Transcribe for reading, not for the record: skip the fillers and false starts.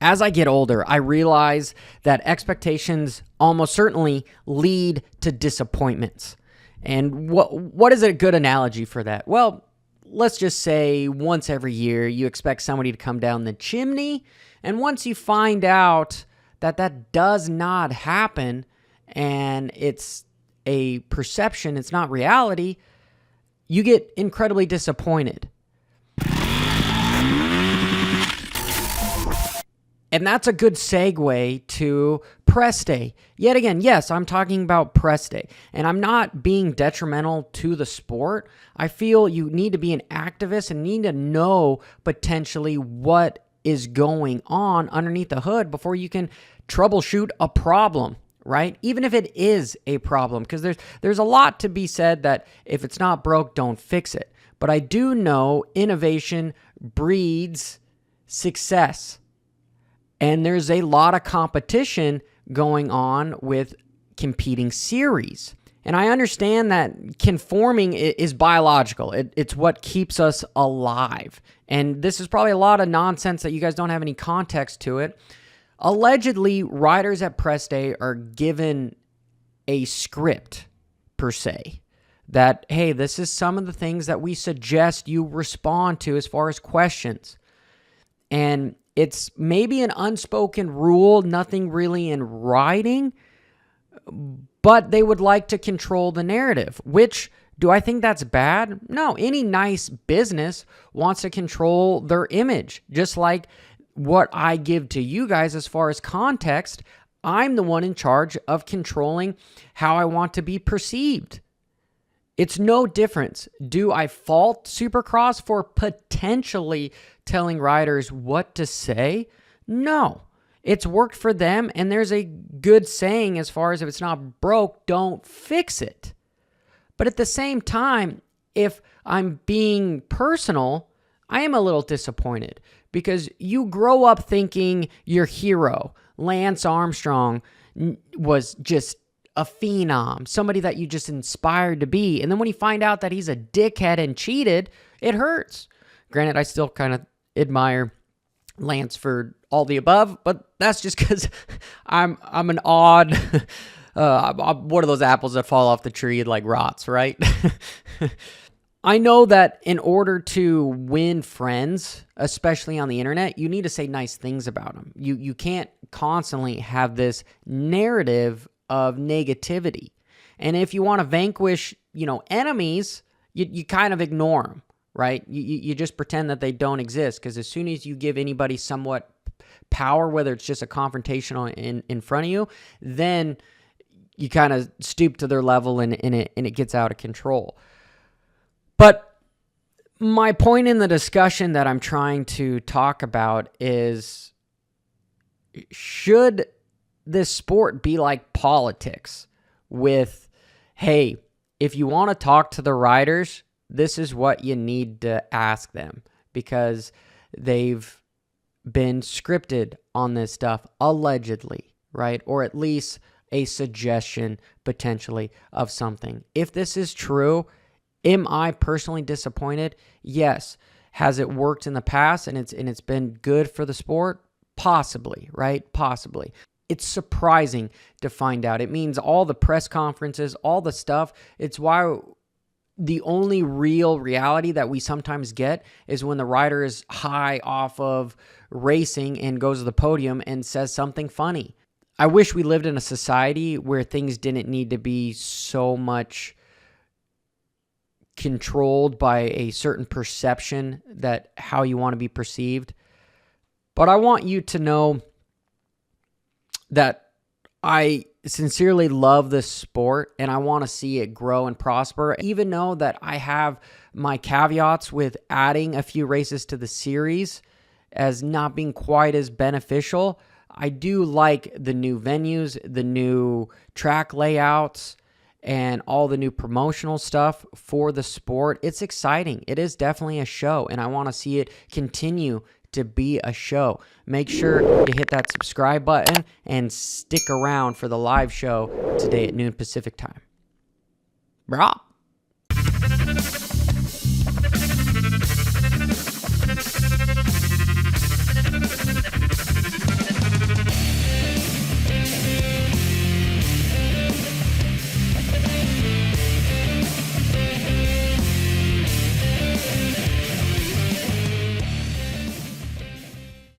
As I get older, I realize that expectations almost certainly lead to disappointments. And what is a good analogy for that? Well, let's just say once every year you expect somebody to come down the chimney, and once you find out that that does not happen and it's a perception, it's not reality, you get incredibly disappointed. And that's a good segue to press day. Yet again, yes, I'm talking about press day. And I'm not being detrimental to the sport. I feel you need to be an activist and need to know potentially what is going on underneath the hood before you can troubleshoot a problem, right? Even if it is a problem, because there's a lot to be said that if it's not broke, don't fix it. But I do know innovation breeds success. And there's a lot of competition going on with competing series. And I understand that conforming is biological. It's what keeps us alive. And this is probably a lot of nonsense that you guys don't have any context to it. Allegedly, riders at press day are given a script, per se, that, hey, this is some of the things that we suggest you respond to as far as questions. And it's maybe an unspoken rule, nothing really in writing, but they would like to control the narrative, which, do I think that's bad? No, any nice business wants to control their image. Just like what I give to you guys as far as context, I'm the one in charge of controlling how I want to be perceived. It's no difference. Do I fault Supercross for potentially telling riders what to say? No. It's worked for them, and there's a good saying as far as if it's not broke, don't fix it. But at the same time, if I'm being personal, I am a little disappointed because you grow up thinking your hero, Lance Armstrong, was just a phenom, somebody that you just inspired to be. And then when you find out that he's a dickhead and cheated, it hurts. Granted, I still kind of admire Lance for all the above, but that's just because I'm an odd, I'm one of those apples that fall off the tree and like rots, right? I know that in order to win friends, especially on the internet, you need to say nice things about them. You can't constantly have this narrative of negativity. And if you want to vanquish, enemies, you kind of ignore them, right? You just pretend that they don't exist, because as soon as you give anybody somewhat power, whether it's just a confrontation in front of you, then you kind of stoop to their level and it gets out of control. But my point in the discussion that I'm trying to talk about is, should this sport be like politics with, hey, if you want to talk to the riders, this is what you need to ask them, because they've been scripted on this stuff, allegedly, right? Or at least a suggestion potentially of something. If this is true, am I personally disappointed? Yes. Has it worked in the past and it's been good for the sport? Possibly, right? Possibly. It's surprising to find out. It means all the press conferences, all the stuff. It's why the only real reality that we sometimes get is when the rider is high off of racing and goes to the podium and says something funny. I wish we lived in a society where things didn't need to be so much controlled by a certain perception that how you want to be perceived. But I want you to know that I sincerely love this sport and I want to see it grow and prosper. Even know that I have my caveats with adding a few races to the series as not being quite as beneficial. I do like the new venues, the new track layouts, and all the new promotional stuff for the sport. It's exciting. It is definitely a show, and I want to see it continue to be a show. Make sure to hit that subscribe button and stick around for the live show today at noon Pacific time. Brah.